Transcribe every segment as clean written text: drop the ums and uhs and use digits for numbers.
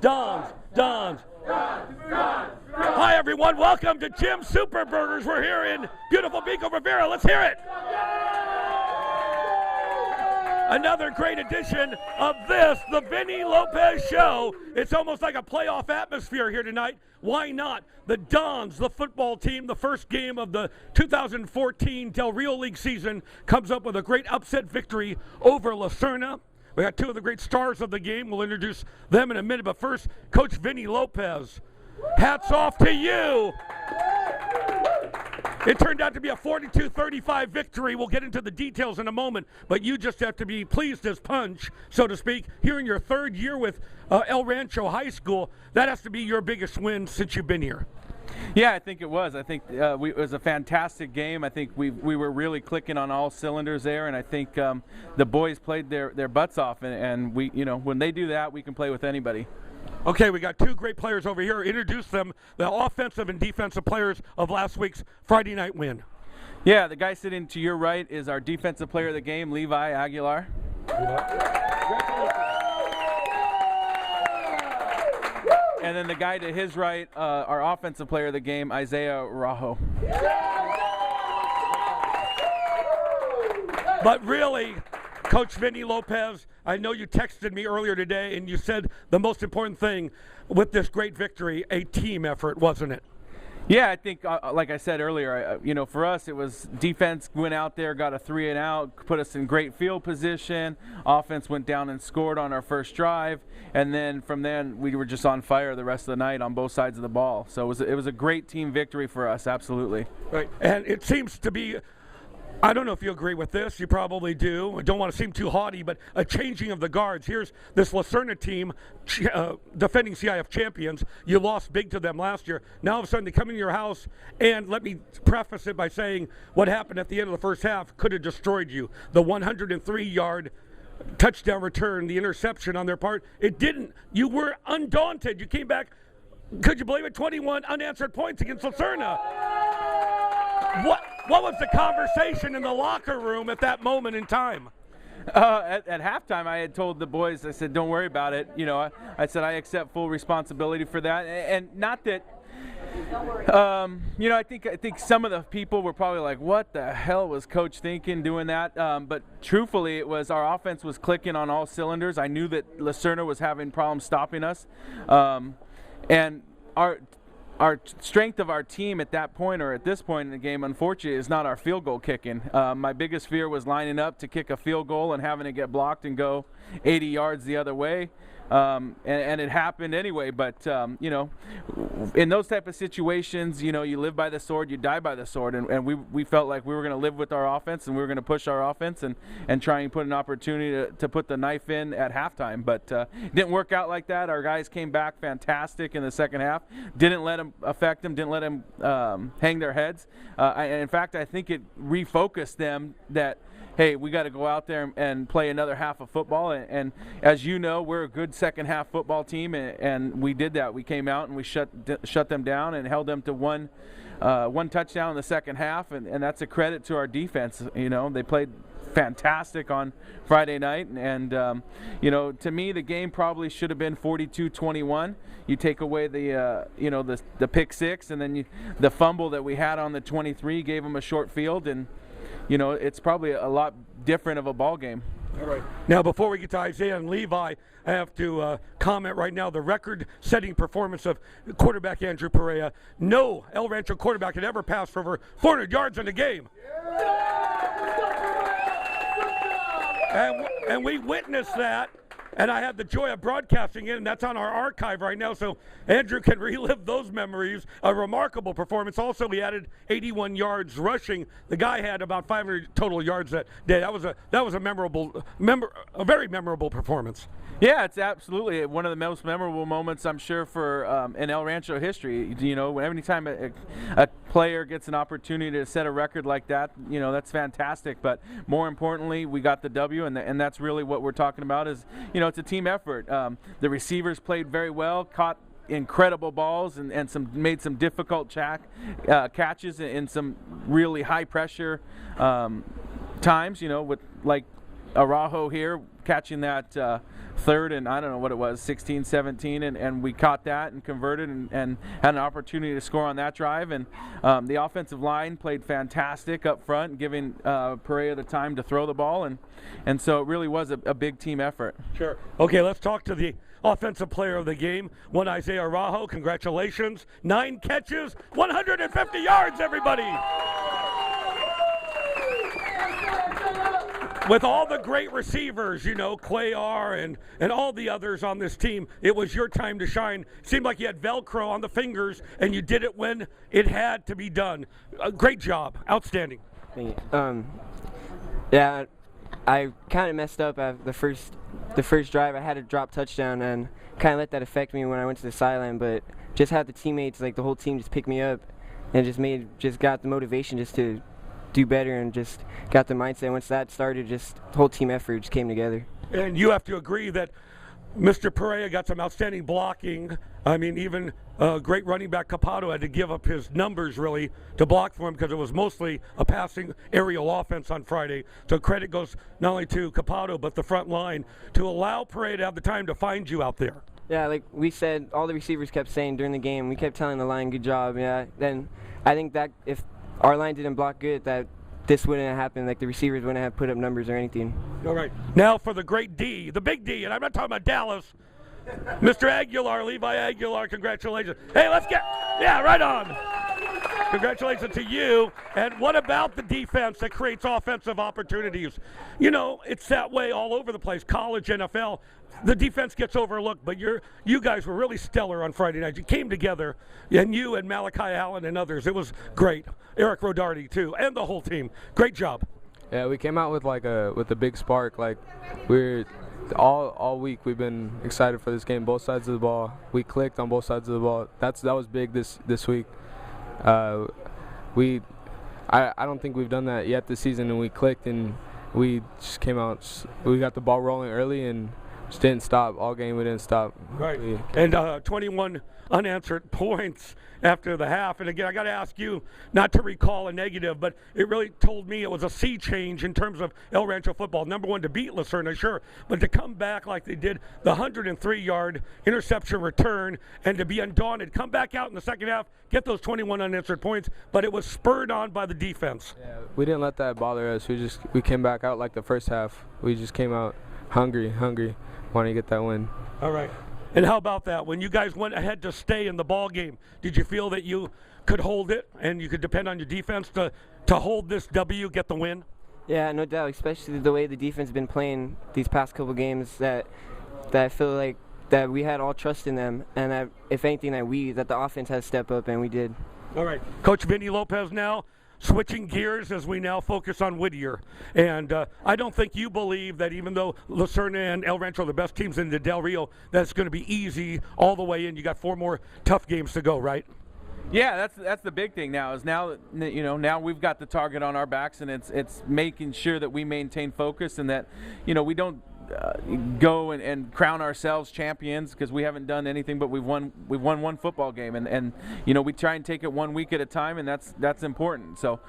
Dons. Hi, everyone. Welcome to Jim's Super Burgers. We're here in beautiful Pico Rivera. Let's hear it. Another great edition of this, the Vinnie Lopez Show. It's almost like a playoff atmosphere here tonight. Why not? The Dons, the football team, the first game of the 2014 Del Rio League season, comes up with a great upset victory over Serna. We got two of the great stars of the game. We'll introduce them in a minute. But first, Coach Vinnie Lopez, hats off to you. It turned out to be a 42-35 victory. We'll get into the details in a moment, but you just have to be pleased as punch, so to speak. Here in your third year with El Rancho High School, that has to be your biggest win since you've been here. Yeah, I think it was. I think it was a fantastic game. I think we were really clicking on all cylinders there, and I think the boys played their butts off, and we, when they do that, we can play with anybody. Okay, we got two great players over here. Introduce them, the offensive and defensive players of last week's Friday night win. Yeah, the guy sitting to your right is our defensive player of the game, Levi Aguilar. And then the guy to his right, our offensive player of the game, Isaiah Araujo. But really, Coach Vinnie Lopez, I know you texted me earlier today and you said the most important thing with this great victory, a team effort, wasn't it? Yeah, I think, like I said earlier, for us it was defense went out there, got a 3 and out, put us in great field position. Offense went down and scored on our first drive, and then from then we were just on fire the rest of the night on both sides of the ball. So it was a great team victory for us, absolutely. Right, and it seems to be, I don't know if you agree with this. You probably do. I don't want to seem too haughty, but a changing of the guards. Here's this Serna team, defending CIF champions. You lost big to them last year. Now all of a sudden they come into your house, and let me preface it by saying what happened at the end of the first half could have destroyed you. The 103-yard touchdown return, the interception on their part, it didn't. You were undaunted. You came back, could you believe it, 21 unanswered points against Serna. What was the conversation in the locker room at that moment in time? At halftime, I had told the boys, I said, don't worry about it. I said, I accept full responsibility for that. And not that, I think some of the people were probably like, what the hell was Coach thinking doing that? But truthfully, it was our offense was clicking on all cylinders. I knew that Serna was having problems stopping us. And our strength of our team at that point, or at this point in the game, unfortunately, is not our field goal kicking. My biggest fear was lining up to kick a field goal and having it get blocked and go 80 yards the other way. And it happened anyway, but in those type of situations, you live by the sword, you die by the sword, and we felt like we were going to live with our offense, and we were going to push our offense and try and put an opportunity to put the knife in at halftime, but it didn't work out like that. Our guys came back fantastic in the second half, didn't let them affect them, didn't let them hang their heads, and in fact, I think it refocused them that, hey, we got to go out there and play another half of football. And as you know, we're a good second half football team, and we did that. We came out and we shut them down and held them to one touchdown in the second half, and that's a credit to our defense. They played fantastic on Friday night, and to me, the game probably should have been 42-21. You take away the pick six, and then the fumble that we had on the 23 gave them a short field, and it's probably a lot different of a ball game. All right. Now, before we get to Isaiah and Levi, I have to comment right now the record-setting performance of quarterback Andrew Perea. No El Rancho quarterback had ever passed for over 400 yards in a game. And we witnessed that. And I had the joy of broadcasting it, and that's on our archive right now, so Andrew can relive those memories. A remarkable performance. Also, he added 81 yards rushing. The guy had about 500 total yards that day. That was a very memorable performance. Yeah, it's absolutely one of the most memorable moments, I'm sure, for in El Rancho history. Every time a player gets an opportunity to set a record like that, that's fantastic. But more importantly, we got the W, and that's really what we're talking about is, it's a team effort. The receivers played very well, caught incredible balls, and made some difficult catches in some really high pressure times, with like Araujo here catching that third and I don't know what it was, 16, 17, and we caught that and converted and had an opportunity to score on that drive. And the offensive line played fantastic up front, giving Perea the time to throw the ball, and so it really was a big team effort. Sure. Okay, let's talk to the offensive player of the game, one Isaiah Araujo. Congratulations. 9 catches, 150 yards, everybody. With all the great receivers, Cuellar and all the others on this team, it was your time to shine. Seemed like you had Velcro on the fingers, and you did it when it had to be done. Great job. Outstanding. Yeah, I kind of messed up at the first drive. I had a drop touchdown and kind of let that affect me when I went to the sideline, but just had the teammates, like the whole team, just pick me up and just got the motivation just to do better and just got the mindset. Once that started, just the whole team effort just came together. And you have to agree that Mr. Perea got some outstanding blocking. I mean, even great running back Capato had to give up his numbers, really, to block for him because it was mostly a passing aerial offense on Friday. So credit goes not only to Capato but the front line to allow Perea to have the time to find you out there. Yeah, like we said, all the receivers kept saying during the game, we kept telling the line, good job. Yeah, then I think that if our line didn't block good, that this wouldn't have happened. Like the receivers wouldn't have put up numbers or anything. All right. Now for the great D, the big D, and I'm not talking about Dallas. Mr. Aguilar, Levi Aguilar, congratulations. Hey, right on. Congratulations to you. And what about the defense that creates offensive opportunities? It's that way all over the place, college, NFL. The defense gets overlooked, but you guys were really stellar on Friday night. You came together, and you and Malachi Allen and others. It was great. Eric Rodarty, too, and the whole team. Great job. Yeah, we came out with a big spark. Like we're all week we've been excited for this game, both sides of the ball. We clicked on both sides of the ball. That was big this week. I don't think we've done that yet this season, and we clicked and we just came out. We got the ball rolling early and just didn't stop all game. We didn't stop. Right. And 21 unanswered points after the half. And again, I got to ask you not to recall a negative, but it really told me it was a sea change in terms of El Rancho football. Number one, to beat Serna, sure, but to come back like they did, the 103-yard interception return, and to be undaunted, come back out in the second half, get those 21 unanswered points, but it was spurred on by the defense. Yeah, we didn't let that bother us. We came back out like the first half. We just came out hungry, wanting to get that win. All right. And how about that? When you guys went ahead to stay in the ball game, did you feel that you could hold it and you could depend on your defense to hold this W, get the win? Yeah, no doubt, especially the way the defense has been playing these past couple games, that I feel like that we had all trust in them, and that if anything that the offense has to step up, and we did. All right. Coach Vinnie Lopez now switching gears as we now focus on Whittier. And I don't think you believe that even though Serna and El Rancho are the best teams in the Del Rio, that's going to be easy all the way in. You got 4 more tough games to go, right? Yeah, that's the big thing now. Is now now we've got the target on our backs, and it's making sure that we maintain focus and that we don't go and crown ourselves champions because we haven't done anything, but we've won one football game, and we try and take it 1 week at a time, and that's important. So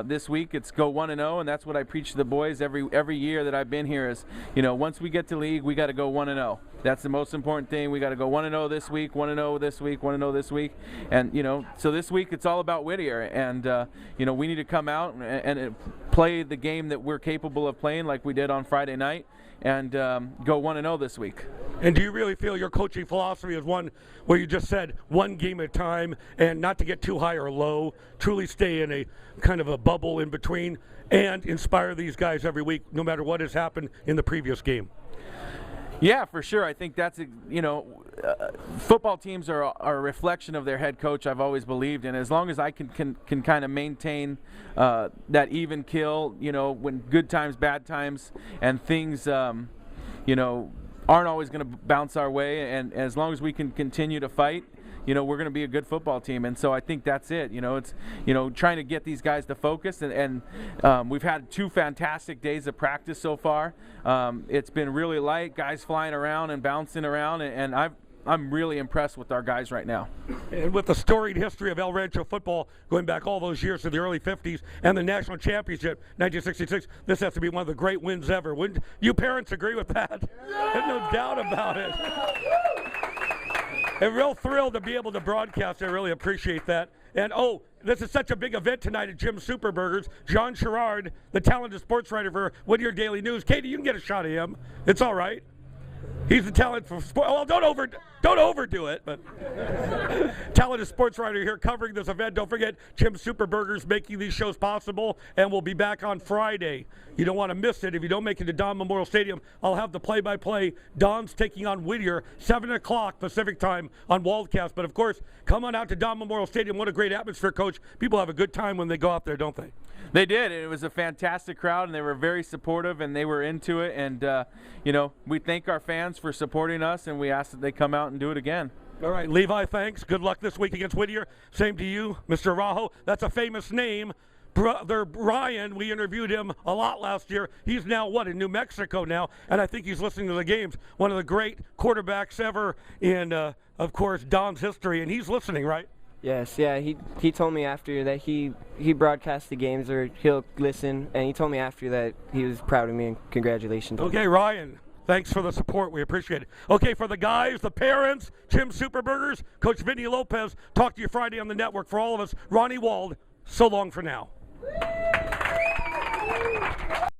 this week it's go 1-0, and that's what I preach to the boys every year that I've been here is once we get to league we got to go 1-0. That's the most important thing. We got to go 1-0 this week, 1-0 this week, 1-0 this week, and so this week it's all about Whittier, and we need to come out and play the game that we're capable of playing like we did on Friday night, and go 1-0 this week. And do you really feel your coaching philosophy is one where you just said one game at a time and not to get too high or low, truly stay in a kind of a bubble in between and inspire these guys every week no matter what has happened in the previous game? Yeah, for sure. I think that's football teams are a reflection of their head coach. I've always believed, and as long as I can kind of maintain that even kill, when good times, bad times, and things, aren't always going to bounce our way, and as long as we can continue to fight, we're going to be a good football team. And so I think that's it. It's trying to get these guys to focus, and we've had 2 fantastic days of practice so far. It's been really light, guys flying around and bouncing around, and I'm really impressed with our guys right now. And with the storied history of El Rancho football going back all those years to the early 50s and the national championship, 1966, this has to be one of the great wins ever. Wouldn't you parents agree with that? There's no doubt about it. I'm real thrilled to be able to broadcast. I really appreciate that. And, this is such a big event tonight at Jim's Superburgers. John Sherrard, the talented sports writer for Whittier Daily News. Katie, you can get a shot of him. It's all right. He's the talent for sport. Well, don't overdo it. But talented sports writer here covering this event. Don't forget Jim's Superburgers making these shows possible, and we'll be back on Friday. You don't want to miss it. If you don't make it to Don Memorial Stadium, I'll have the play-by-play. Don's taking on Whittier, 7 o'clock Pacific time on Waldcast. But of course, come on out to Don Memorial Stadium. What a great atmosphere, Coach. People have a good time when they go out there, don't they? They did. It was a fantastic crowd, and they were very supportive, and they were into it. And, we thank our fans for supporting us, and we ask that they come out and do it again. All right, Levi, thanks. Good luck this week against Whittier. Same to you, Mr. Araujo. That's a famous name. Brother Brian, we interviewed him a lot last year. He's now, in New Mexico now, and I think he's listening to the games. One of the great quarterbacks ever in, of course, Don's history, and he's listening, right? Yes, yeah. He told me after that he broadcasts the games, or he'll listen, and he told me after that he was proud of me and congratulations. Okay, Ryan, thanks for the support. We appreciate it. Okay, for the guys, the parents, Jim's Superburgers, Coach Vinnie Lopez, talk to you Friday on the network. For all of us, Ronnie Wald, so long for now.